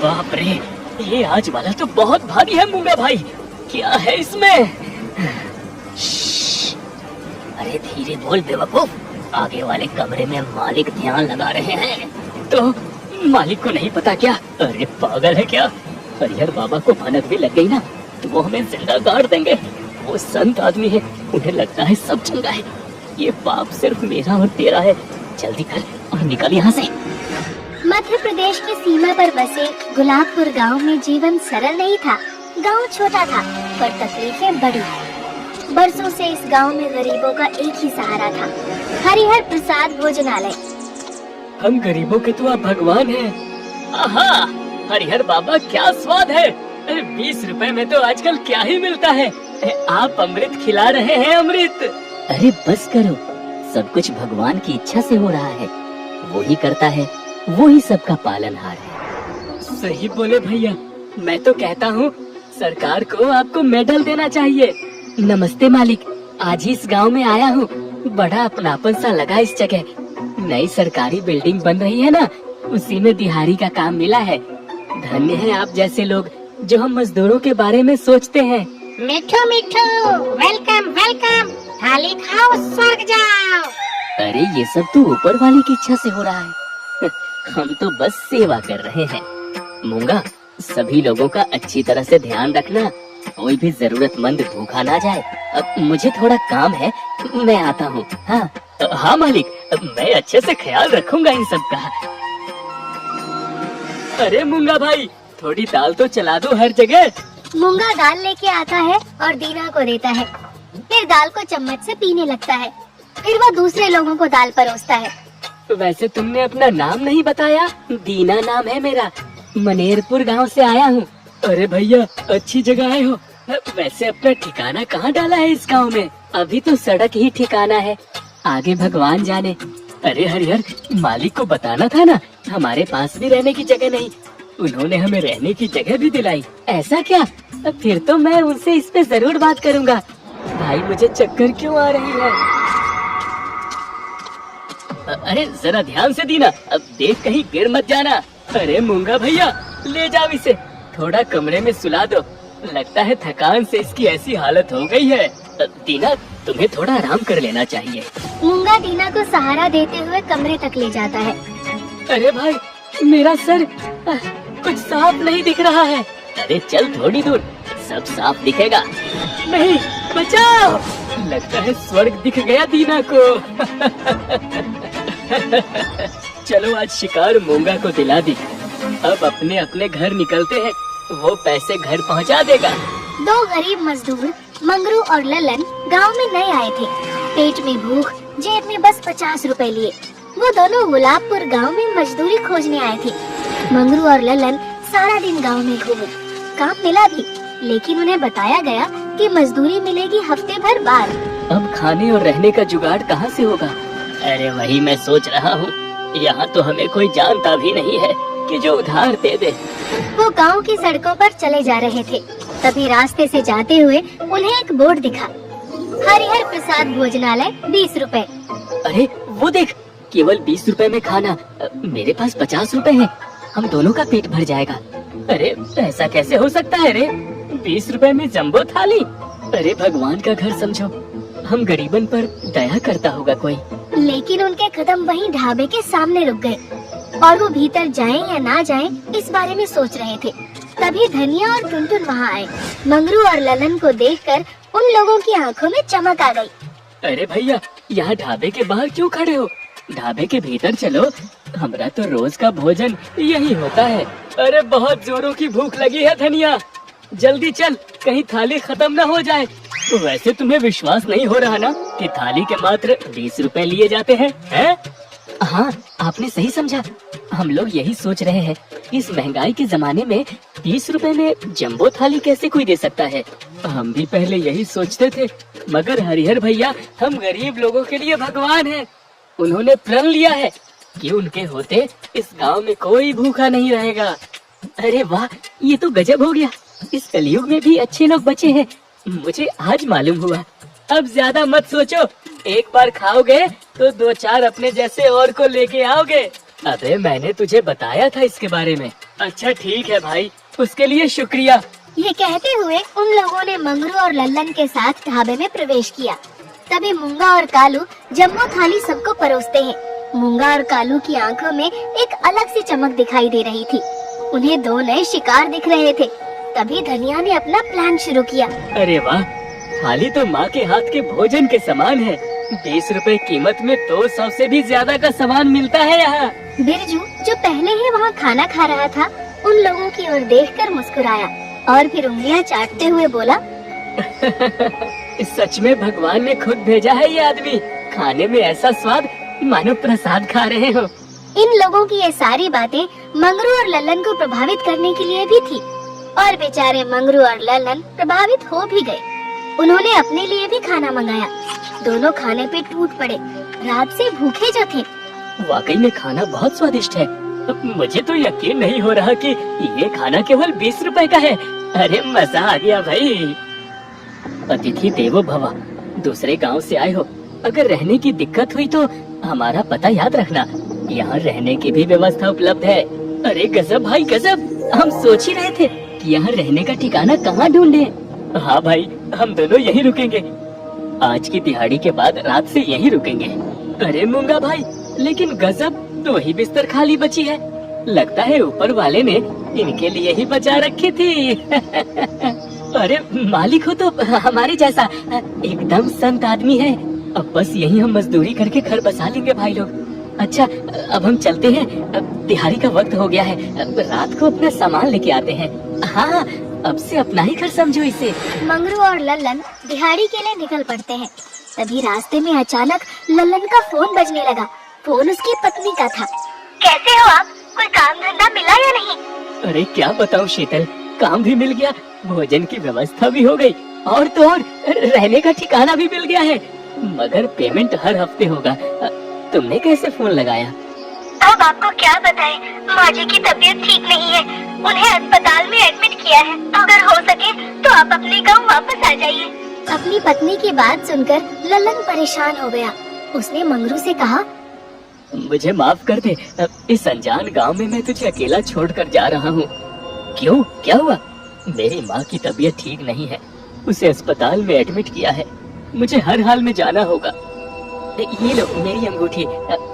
बाप रे, ये आज वाला तो बहुत भारी है मूंगा भाई। क्या है इसमें? अरे धीरे बोल बेवकूफ, आगे वाले कमरे में मालिक ध्यान लगा रहे हैं। तो मालिक को नहीं पता क्या? अरे पागल है क्या? हरिहर बाबा को भनक भी लग गई ना तो वो हमें जिंदा गाड़ देंगे। वो संत आदमी है, उन्हें लगता है सब चंगा है। ये पाप सिर्फ मेरा और तेरा है। जल्दी कर और निकल यहाँ से। मध्य प्रदेश की सीमा पर बसे गुलाबपुर गांव में जीवन सरल नहीं था। गांव छोटा था पर तकलीफें बड़ी। बरसों से इस गांव में गरीबों का एक ही सहारा था, हरिहर प्रसाद भोजनालय। हम गरीबों के तो आप भगवान हैं। आहा, हरिहर बाबा क्या स्वाद है। 20 रुपए में तो आजकल क्या ही मिलता है। आप अमृत खिला रहे हैं, अमृत। अरे बस करो, सब कुछ भगवान की इच्छा से हो रहा है। वो ही करता है, वो ही सबका पालनहार है। सही बोले भैया, मैं तो कहता हूँ सरकार को आपको मेडल देना चाहिए। नमस्ते मालिक, आज ही इस गांव में आया हूँ। बड़ा अपनापन सा लगा इस जगह। नई सरकारी बिल्डिंग बन रही है ना, उसी में दिहाड़ी का काम मिला है। धन्य है आप जैसे लोग जो हम मजदूरों के बारे में सोचते हैं। मिठू मिठू, वेलकम वेलकम, थाली खाओ स्वर्ग जाओ। अरे ये सब तो ऊपर वाले की इच्छा से हो रहा है। हम तो बस सेवा कर रहे हैं। मूंगा, सभी लोगों का अच्छी तरह से ध्यान रखना, कोई भी जरूरतमंद भूखा ना जाए। अब मुझे थोड़ा काम है, मैं आता हूँ। हाँ हाँ मालिक, मैं अच्छे से ख्याल रखूंगा इन सब का। अरे मूंगा भाई, थोड़ी दाल तो चला दो हर जगह। मूंगा दाल लेके आता है और दीना को देता है। फिर दाल को चम्मच से पीने लगता है। फिर वो दूसरे लोगों को दाल परोसता है। वैसे तुमने अपना नाम नहीं बताया। दीना नाम है मेरा, मनेरपुर गांव से आया हूँ। अरे भैया, अच्छी जगह आए हो। वैसे अपना ठिकाना कहाँ डाला है इस गांव में? अभी तो सड़क ही ठिकाना है, आगे भगवान जाने। अरे हरिहर, मालिक को बताना था ना, हमारे पास भी रहने की जगह नहीं। उन्होंने हमें रहने की जगह भी दिलाई। ऐसा क्या? फिर तो मैं उनसे इस पे जरूर बात करूंगा। भाई मुझे चक्कर क्यों आ रही है? अरे जरा ध्यान से दीना, अब देख कहीं गिर मत जाना। अरे मूंगा भैया, ले जाओ इसे, थोड़ा कमरे में सुला दो। लगता है थकान से इसकी ऐसी हालत हो गई है। दीना, तुम्हें थोड़ा आराम कर लेना चाहिए। मूंगा दीना को सहारा देते हुए कमरे तक ले जाता है। अरे भाई, मेरा सर कुछ साफ नहीं दिख रहा है। अरे चल थोड़ी दूर, सब साफ दिखेगा। नहीं, बचाओ। लगता है स्वर्ग दिख गया दीना को। चलो आज शिकार मूंगा को दिला दी। अब अपने अपने घर निकलते हैं, वो पैसे घर पहुंचा देगा। दो गरीब मजदूर मंगरू और ललन गांव में नए आए थे। पेट में भूख, जेब में बस 50 रुपए लिए। वो दोनों गुलाबपुर गांव में मजदूरी खोजने आए थे। मंगरू और ललन सारा दिन गांव में घूमे। काम मिला भी, लेकिन उन्हें बताया गया कि मजदूरी मिलेगी हफ्ते भर बाद। अब खाने और रहने का जुगाड़ कहाँ से होगा? अरे वही मैं सोच रहा हूँ, यहाँ तो हमें कोई जानता भी नहीं है कि जो उधार दे दे। वो गांव की सड़कों पर चले जा रहे थे, तभी रास्ते से जाते हुए उन्हें एक बोर्ड दिखा, हरिहर प्रसाद भोजनालय 20 रुपए। अरे वो देख, केवल 20 रुपए में खाना। मेरे पास 50 रुपए है, हम दोनों का पेट भर जाएगा। अरे ऐसा कैसे हो सकता है रे? 20 रुपए में जंबो थाली? अरे भगवान का घर समझो, हम गरीबन पर दया करता होगा कोई। लेकिन उनके कदम वहीं ढाबे के सामने रुक गए और वो भीतर जाएं या ना जाएं इस बारे में सोच रहे थे। तभी धनिया और टुनटुन वहाँ आए। मंगरू और ललन को देखकर उन लोगों की आंखों में चमक आ गई। अरे भैया, यहाँ ढाबे के बाहर क्यों खड़े हो? ढाबे के भीतर चलो, हमारा तो रोज का भोजन यही होता है। अरे बहुत जोरों की भूख लगी है धनिया, जल्दी चल, कहीं थाली खत्म न हो जाए। वैसे तुम्हें विश्वास नहीं हो रहा ना कि थाली के मात्र 20 रुपए लिए जाते हैं? हाँ, आपने सही समझा। हम लोग यही सोच रहे हैं, इस महंगाई के जमाने में 20 रुपए में जंबो थाली कैसे कोई दे सकता है? हम भी पहले यही सोचते थे, मगर हरिहर भैया हम गरीब लोगों के लिए भगवान हैं। उन्होंने प्रण लिया है कि उनके होते इस गांव में कोई भूखा नहीं रहेगा। अरे वाह, ये तो गजब हो गया। इस कलयुग में भी अच्छे लोग बचे हैं, मुझे आज मालूम हुआ। अब ज्यादा मत सोचो, एक बार खाओगे तो 2-4 अपने जैसे और को लेके आओगे। अबे मैंने तुझे बताया था इसके बारे में। अच्छा ठीक है भाई, उसके लिए शुक्रिया। ये कहते हुए उन लोगों ने मंगरू और लल्लन के साथ ढाबे में प्रवेश किया। तभी मूंगा और कालू जम्बो थाली सबको परोसते हैं। मूंगा और कालू की आंखों में एक अलग सी चमक दिखाई दे रही थी। उन्हें दो नए शिकार दिख रहे थे। तभी धनिया ने अपना प्लान शुरू किया। अरे वाह, थाली तो माँ के हाथ के भोजन के समान है। 20 रुपए कीमत में तो 100 से भी ज्यादा का सामान मिलता है यहाँ। बिरजू, जो पहले ही वहाँ खाना खा रहा था, उन लोगों की ओर देखकर मुस्कुराया और फिर उंगलियाँ चाटते हुए बोला, सच में भगवान ने खुद भेजा है ये आदमी। खाने में ऐसा स्वाद मानो प्रसाद खा रहे हो। इन लोगों की ये सारी बातें मंगरू और लल्लन को प्रभावित करने के लिए भी थी और बेचारे मंगरू और लल्लन प्रभावित हो भी गए। उन्होंने अपने लिए भी खाना मंगाया। दोनों खाने पे टूट पड़े। रात से भूखे जो थे। वाकई में खाना बहुत स्वादिष्ट है। मुझे तो यकीन नहीं हो रहा कि ये खाना केवल 20 रुपए का है। अरे मजा आ गया भाई। अतिथि देवो भव, दूसरे गांव से आए हो, अगर रहने की दिक्कत हुई तो हमारा पता याद रखना। यहाँ रहने की भी व्यवस्था उपलब्ध है। अरे गजब भाई गजब, हम सोच ही रहे थे कि यहाँ रहने का ठिकाना कहाँ ढूंढे। हाँ भाई, हम दोनों यहीं रुकेंगे। आज की दिहाड़ी के बाद रात से यहीं रुकेंगे। अरे मूंगा भाई, लेकिन गजब, 2 ही बिस्तर खाली बची है। लगता है ऊपर वाले ने इनके लिए ही बचा रखी थी। अरे मालिक हो तो हमारे जैसा एकदम संत आदमी है। अब बस यहीं हम मजदूरी करके घर बसा लेंगे भाई लोग। अच्छा, अब हम चलते हैं। अब दिहाड़ी का वक्त हो गया है। अब रात को अपना सामान लेके आते हैं। हाँ, अब से अपना ही घर समझो इसे। मंगरू और लल्लन दिहाड़ी के लिए निकल पड़ते हैं। तभी रास्ते में अचानक लल्लन का फोन बजने लगा। फोन उसकी पत्नी का था। कैसे हो आप? कोई काम धंधा मिला या नहीं? अरे क्या बताऊं शीतल, काम भी मिल गया, भोजन की व्यवस्था भी हो गई, और तो और रहने का ठिकाना भी मिल गया है। मगर पेमेंट हर हफ्ते होगा। तुमने कैसे फोन लगाया? अब आपको क्या बताएं, माँ जी की तबीयत ठीक नहीं है। उन्हें अस्पताल में एडमिट किया है। अगर हो सके तो आप अपने गांव वापस आ जाइए। अपनी पत्नी की बात सुनकर लल्लन परेशान हो गया। उसने मंगरू से कहा, मुझे माफ कर दे, इस अनजान गांव में मैं तुझे अकेला छोड़कर जा रहा हूँ। क्यों, क्या हुआ? मेरी माँ की तबीयत ठीक नहीं है, उसे अस्पताल में एडमिट किया है। मुझे हर हाल में जाना होगा। ये लो मेरी अंगूठी,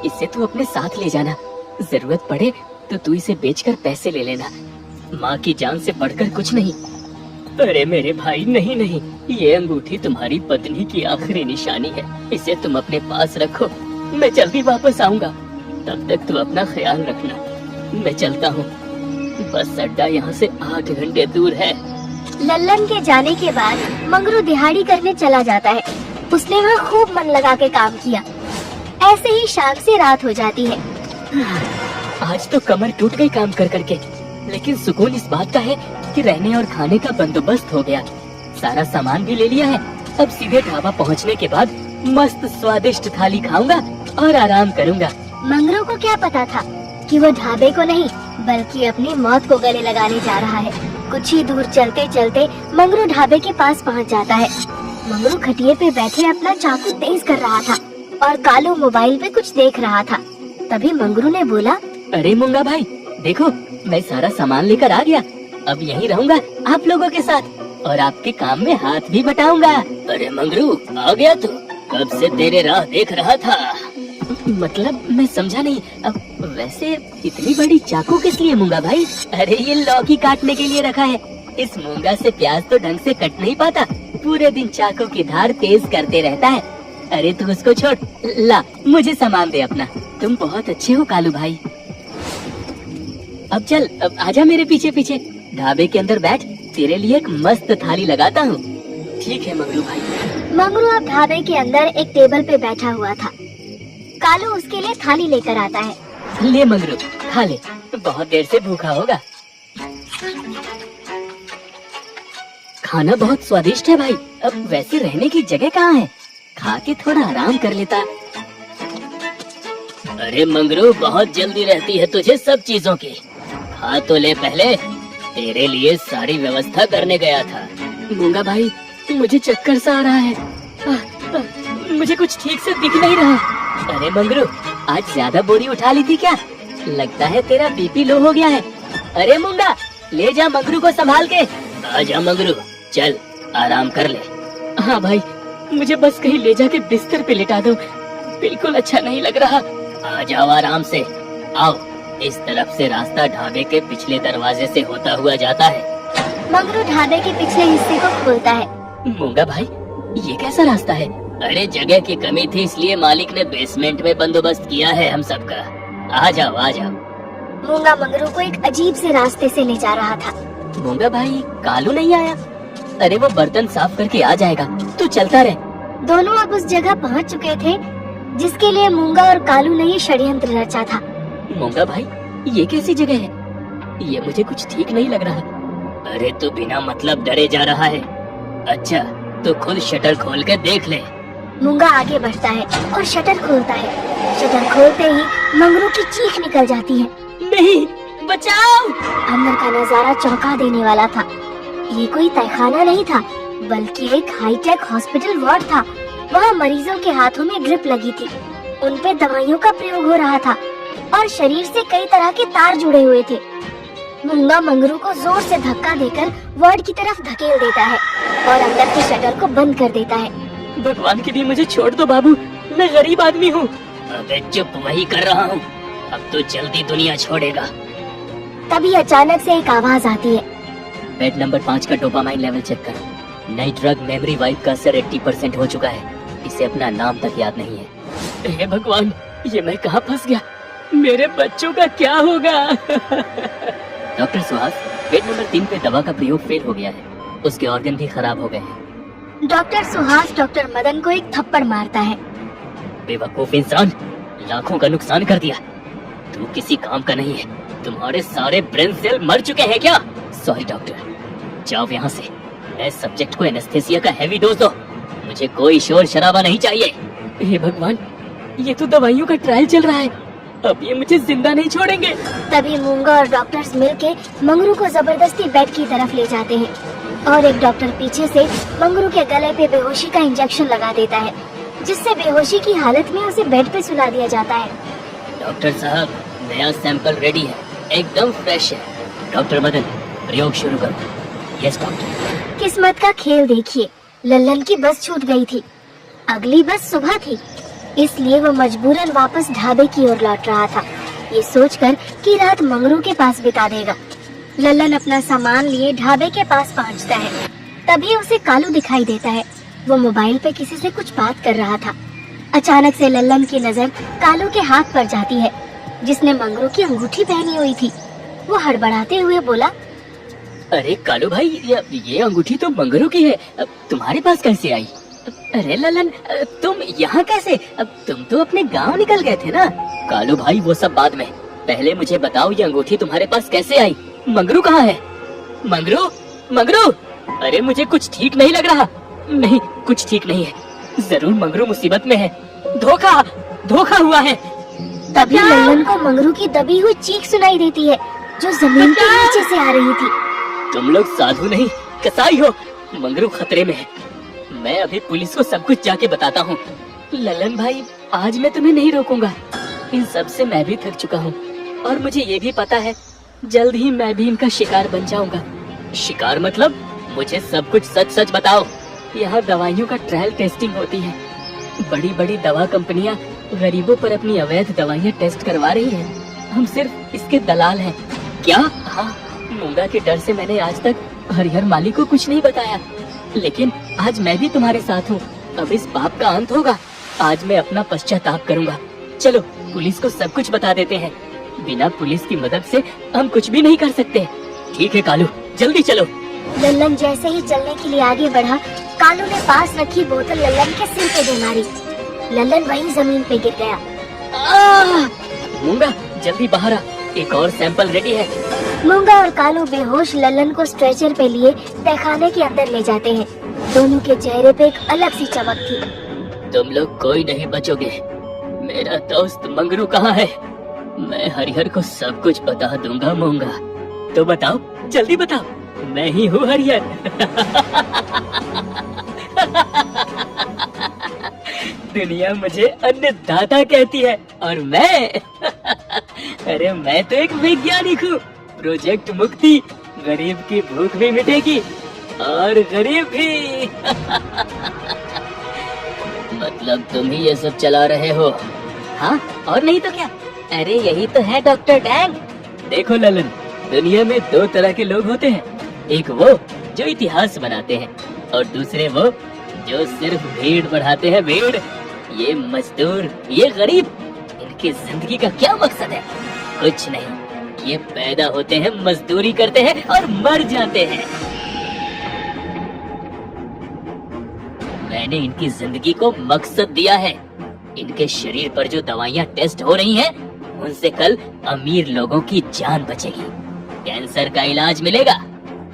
इससे तू अपने साथ ले जाना। जरूरत पड़े तो तू इसे बेचकर पैसे ले लेना। माँ की जान से बढ़कर कुछ नहीं। अरे मेरे भाई, नहीं नहीं, ये अंगूठी तुम्हारी पत्नी की आखिरी निशानी है। इसे तुम अपने पास रखो। मैं जल्दी वापस आऊंगा, तब तक तू अपना ख्याल रखना। मैं चलता हूँ। बस अड्डा यहाँ से 8 घंटे दूर है। लल्लन के जाने के बाद मंगरू दिहाड़ी करने चला जाता है। उसने वहाँ खूब मन लगा के काम किया। ऐसे ही शाम से रात हो जाती है। आज तो कमर टूट गई काम कर करके, लेकिन सुकून इस बात का है कि रहने और खाने का बंदोबस्त हो गया। सारा सामान भी ले लिया है। अब सीधे ढाबा पहुँचने के बाद मस्त स्वादिष्ट थाली खाऊंगा और आराम करूंगा। मंगरू को क्या पता था कि वो ढाबे को नहीं बल्कि अपनी मौत को गले लगाने जा रहा है। कुछ ही दूर चलते चलते मंगरू ढाबे के पास पहुंच जाता है। मंगरू खटिए पे बैठे अपना चाकू तेज कर रहा था और कालू मोबाइल पे कुछ देख रहा था। तभी मंगरू ने बोला, अरे मूंगा भाई, देखो मैं सारा सामान लेकर आ गया। अब यहीं रहूंगा आप लोगों के साथ और आपके काम में हाथ भी बटाऊंगा। अरे मंगरू, आ गया तू? कब से तेरे राह देख रहा था। मतलब मैं समझा नहीं। अब वैसे इतनी बड़ी चाकू किस लिए मूंगा भाई? अरे ये लौकी काटने के लिए रखा है। इस मूंगा से प्याज तो ढंग से कट नहीं पाता, पूरे दिन चाकू की धार तेज करते रहता है। अरे तू उसको छोड़, ला मुझे सामान दे अपना। तुम बहुत अच्छे हो कालू भाई। अब चल, अब आजा मेरे पीछे पीछे। ढाबे के अंदर बैठ, तेरे लिए एक मस्त थाली लगाता हूँ। ठीक है मंगरू भाई। मंगरू अब ढाबे के अंदर एक टेबल पे बैठा हुआ था। कालू उसके लिए थाली लेकर आता है। ले मंगरू, खा ले, बहुत देर से भूखा होगा। खाना बहुत स्वादिष्ट है भाई। अब वैसे रहने की जगह कहाँ है? खा के थोड़ा आराम कर लेता। अरे मंगरू, बहुत जल्दी रहती है तुझे सब चीजों की। खा तो ले पहले, तेरे लिए सारी व्यवस्था करने गया था। मूंगा भाई, मुझे चक्कर सा आ रहा है। मुझे कुछ ठीक से दिख नहीं रहा। अरे मंगरू, आज ज्यादा बोरी उठा ली थी क्या? लगता है तेरा बीपी लो हो गया है। अरे मुंगा, ले जा मंगरू को संभाल के। आजा मंगरू, चल आराम कर ले। हाँ भाई, मुझे बस कहीं ले जाके बिस्तर पे लिटा दो, बिल्कुल अच्छा नहीं लग रहा। आ जाओ आराम से, आओ। इस तरफ से रास्ता ढाबे के पिछले दरवाजे से होता हुआ जाता है। मंगरू ढाबे के पिछले हिस्से को खोलता है। मूंगा भाई, ये कैसा रास्ता है? अरे जगह की कमी थी, इसलिए मालिक ने बेसमेंट में बंदोबस्त किया है हम सबका। आ जाओ आ जाओ। मूंगा मंगरू को एक अजीब से रास्ते से ले जा रहा था। मूंगा भाई, कालू नहीं आया? अरे वो बर्तन साफ करके आ जाएगा, तू चलता रहे। दोनों अब उस जगह पहुंच चुके थे जिसके लिए मूंगा और कालू ने ये षड्यंत्र रचा था। मूंगा भाई, ये कैसी जगह है? ये मुझे कुछ ठीक नहीं लग रहा। अरे तू बिना मतलब डरे जा रहा है। अच्छा, तो खुद शटर खोल के देख ले। मूंगा आगे बढ़ता है और शटर खोलता है। शटर खोलते ही मंगरू की चीख निकल जाती है। नहीं, बचाओ! अंदर का नजारा चौंका देने वाला था। ये कोई तहखाना नहीं था, बल्कि एक हाईटेक हॉस्पिटल वार्ड था। वहाँ मरीजों के हाथों में ड्रिप लगी थी, उन पे दवाइयों का प्रयोग हो रहा था और शरीर से कई तरह के तार जुड़े हुए थे। मूंगा मंगरू को जोर से धक्का देकर वार्ड की तरफ धकेल देता है और अंदर के शटर को बंद कर देता है। भगवान के लिए मुझे छोड़ दो बाबू, मैं गरीब आदमी हूँ। अबे चुप, वही कर रहा हूँ। अब तो जल्दी दुनिया छोड़ेगा। तभी अचानक से एक आवाज आती है। बेड नंबर 5 का डोपामाइन लेवल चेक करो। नई ड्रग मेमोरी वाइप का असर 80% हो चुका है। इसे अपना नाम तक याद नहीं है। हे भगवान, ये मैं कहाँ फंस गया? मेरे बच्चों का क्या होगा? डॉक्टर सुहास, बेड नंबर 3 पे दवा का प्रयोग फेल हो गया है। उसके ऑर्गन भी खराब हो गए हैं। डॉक्टर सुहास डॉक्टर मदन को एक थप्पड़ मारता है। बेवकूफ इंसान, लाखों का नुकसान कर दिया। तू किसी काम का नहीं है। तुम्हारे सारे ब्रेन सेल मर चुके हैं क्या? सॉरी डॉक्टर, जाओ यहाँ से। मैं सब्जेक्ट को एनेस्थेसिया का हैवी डोज दो। मुझे कोई शोर शराबा नहीं चाहिए। हे भगवान, ये तो दवाइयों का ट्रायल चल रहा है। अब ये मुझे जिंदा नहीं छोड़ेंगे। तभी मूंगा और डॉक्टर्स मिलके मंगरू को जबरदस्ती बेड की तरफ ले जाते हैं और एक डॉक्टर पीछे से मंगरू के गले पे बेहोशी का इंजेक्शन लगा देता है, जिससे बेहोशी की हालत में उसे बेड पे सुला दिया जाता है। डॉक्टर साहब, नया सैंपल रेडी है, एकदम फ्रेश है। डॉक्टर मदन, प्रयोग शुरू करो। Yes doctor. किस्मत का खेल देखिए, लल्लन की बस छूट गई थी। अगली बस सुबह थी, इसलिए वो मजबूरन वापस ढाबे की ओर लौट रहा था, ये सोचकर कि रात मंगरू के पास बिता देगा। लल्लन अपना सामान लिए ढाबे के पास पहुंचता है। तभी उसे कालू दिखाई देता है। वो मोबाइल पे किसी से कुछ बात कर रहा था। अचानक से लल्लन की नजर कालू के हाथ पर जाती है, जिसने मंगरू की अंगूठी पहनी हुई थी। वो हड़बड़ाते हुए बोला, अरे कालू भाई, ये अंगूठी तो मंगरू की है, अब तुम्हारे पास कैसे आई? अरे ललन, तुम यहाँ कैसे? अब तुम तो अपने गांव निकल गए थे ना। कालू भाई, वो सब बाद में, पहले मुझे बताओ ये अंगूठी तुम्हारे पास कैसे आई? मंगरू कहाँ है? मंगरू, मंगरू! अरे मुझे कुछ ठीक नहीं लग रहा। नहीं, कुछ ठीक नहीं है। जरूर मंगरू मुसीबत में है। धोखा, धोखा हुआ है। तभी लल्लन को मंगरू की दबी हुई चीख सुनाई देती है, जो जमीन के नीचे से आ रही थी। तुम लोग साधु नहीं, कसाई हो। मंगरू खतरे में है। मैं अभी पुलिस को सब कुछ जाके बताता हूँ। ललन भाई, आज मैं तुम्हें नहीं रोकूंगा। इन सब से मैं भी थक चुका हूँ और मुझे ये भी पता है जल्द ही मैं भी इनका शिकार बन जाऊंगा। शिकार मतलब? मुझे सब कुछ सच सच बताओ। यहाँ दवाइयों का ट्रायल टेस्टिंग होती है। बड़ी बड़ी दवा कंपनियाँ गरीबों पर अपनी अवैध दवाइयाँ टेस्ट करवा रही हैं। हम सिर्फ इसके दलाल हैं। क्या? हाँ, मूंगा के डर से मैंने आज तक हरिहर माली को कुछ नहीं बताया, लेकिन आज मैं भी तुम्हारे साथ हूँ। अब इस पाप का अंत होगा। आज मैं अपना पश्चाताप करूँगा। चलो पुलिस को सब कुछ बता देते हैं। बिना पुलिस की मदद से हम कुछ भी नहीं कर सकते। ठीक है कालू, जल्दी चलो। लल्लन जैसे ही चलने के लिए आगे बढ़ा, कालू ने पास रखी बोतल लल्लन के सिर पे दे मारी। लल्लन वहीं जमीन पे गिर गया। मूंगा, जल्दी बाहर आ, एक और सैंपल रेडी है। मूंगा और कालू बेहोश लल्लन को स्ट्रेचर पे लिए तहखाने के अंदर ले जाते हैं। दोनों के चेहरे पे एक अलग सी चमक थी। तुम लोग कोई नहीं बचोगे। मेरा दोस्त मंगरू कहाँ है? मैं हरिहर को सब कुछ बता दूंगा। मूंगा, तो बताओ, जल्दी बताओ। मैं ही हूँ हरिहर। दुनिया मुझे अन्नदाता कहती है और मैं अरे मैं तो एक वैज्ञानिक हूँ, प्रोजेक्ट मुक्ति, गरीब की भूख भी मिटेगी और गरीब भी। मतलब तुम ही ये सब चला रहे हो? हाँ, और नहीं तो क्या। अरे यही तो है डॉक्टर डैंग। देखो ललन, दुनिया में दो तरह के लोग होते हैं, एक वो जो इतिहास बनाते हैं और दूसरे वो जो सिर्फ भीड़ बढ़ाते हैं, भीड़। ये मजदूर, ये गरीब, इनकी जिंदगी का क्या मकसद है? कुछ नहीं, ये पैदा होते हैं, मजदूरी करते हैं और मर जाते हैं। मैंने इनकी जिंदगी को मकसद दिया है। इनके शरीर पर जो दवाइयाँ टेस्ट हो रही हैं, उनसे कल अमीर लोगों की जान बचेगी, कैंसर का इलाज मिलेगा,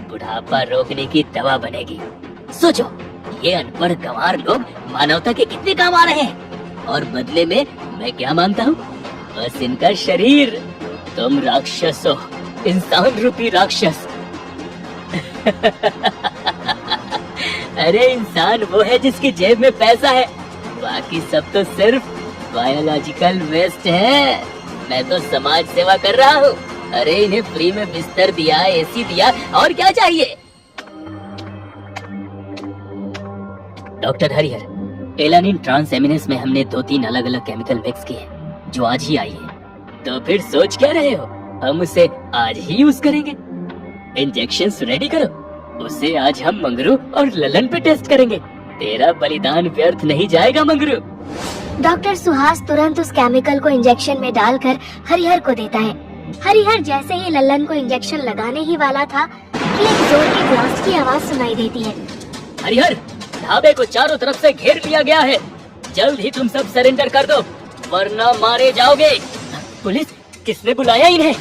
बुढ़ापा रोकने की दवा बनेगी। सोचो, ये अनपढ़ गंवार लोग मानवता के कितने काम आ रहे हैं, और बदले में मैं क्या मांगता हूँ? बस इनका शरीर। तुम राक्षस हो, इंसान रूपी राक्षस। अरे इंसान वो है जिसकी जेब में पैसा है, बाकी सब तो सिर्फ बायोलॉजिकल वेस्ट है। मैं तो समाज सेवा कर रहा हूँ। अरे इन्हें फ्री में बिस्तर दिया, एसी दिया, और क्या चाहिए? डॉक्टर हरिहर, एलानिन ट्रांसएमिनेस में हमने 2-3 अलग अलग केमिकल मिक्स किए जो आज ही आई है। तो फिर सोच क्या रहे हो? हम उसे आज ही यूज करेंगे। इंजेक्शन रेडी करो, उसे आज हम मंगरू और ललन पे टेस्ट करेंगे। तेरा बलिदान व्यर्थ नहीं जाएगा मंगरू। डॉक्टर सुहास तुरंत उस केमिकल को इंजेक्शन में डालकर हरिहर को देता है। हरिहर जैसे ही ललन को इंजेक्शन लगाने ही वाला था कि एक जोर की ब्लास्ट की आवाज सुनाई देती है। हरिहर, ढाबे को चारों तरफ से घेर लिया गया है, जल्द ही तुम सब सरेंडर कर दो वरना मारे जाओगे। पुलिस, किसने बुलाया इन्हें?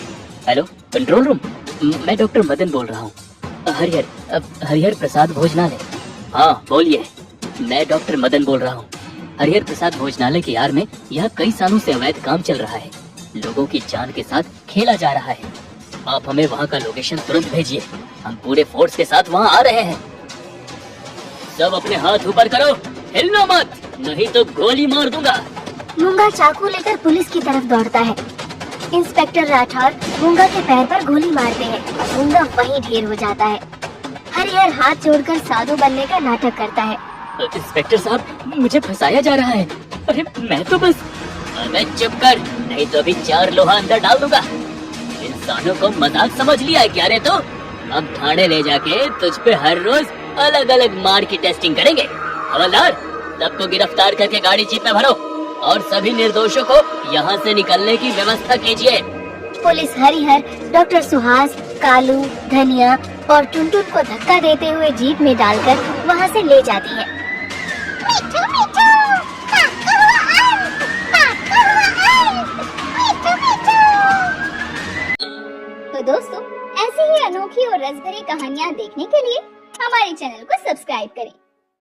हेलो, कंट्रोल रूम, मैं डॉक्टर मदन बोल रहा हूँ। हरिहर प्रसाद भोजनालय। हाँ बोलिए, मैं डॉक्टर मदन बोल रहा हूँ। हरिहर प्रसाद भोजनालय की आड़ में यहाँ कई सालों से अवैध काम चल रहा है, लोगों की जान के साथ खेला जा रहा है। आप हमें वहाँ का लोकेशन तुरंत भेजिए, हम पूरे फोर्स के साथ वहाँ आ रहे हैं। सब अपने हाथ ऊपर करो, हिलना मत, नहीं तो गोली मार दूंगा। मूंगा चाकू लेकर पुलिस की तरफ दौड़ता है। इंस्पेक्टर राठौर मूंगा के पैर पर गोली मारते हैं, मूंगा वहीं ढेर हो जाता है। हरिहर हाथ जोड़कर साधु बनने का नाटक करता है। इंस्पेक्टर साहब, मुझे फंसाया जा रहा है। अरे मैं तो बस। अबे चुप कर, नहीं तो अभी 4 लोहा अंदर डाल दूंगा। इंसानों को मजाक समझ लिया है क्या रे तू? अब थाने ले जाके तुझ पे हर रोज अलग अलग मार की टेस्टिंग करेंगे। हवलदार, सबको गिरफ्तार करके गाड़ी जीप में भरो और सभी निर्दोषों को यहाँ से निकलने की व्यवस्था कीजिए। पुलिस हरिहर, डॉक्टर सुहास, कालू, धनिया और टुनटुन को धक्का देते हुए जीप में डालकर वहाँ से ले जाती है। मिठू, मिठू, तो दोस्तों, ऐसी ही अनोखी और रसभरी कहानियाँ देखने के लिए हमारे चैनल को सब्सक्राइब करें।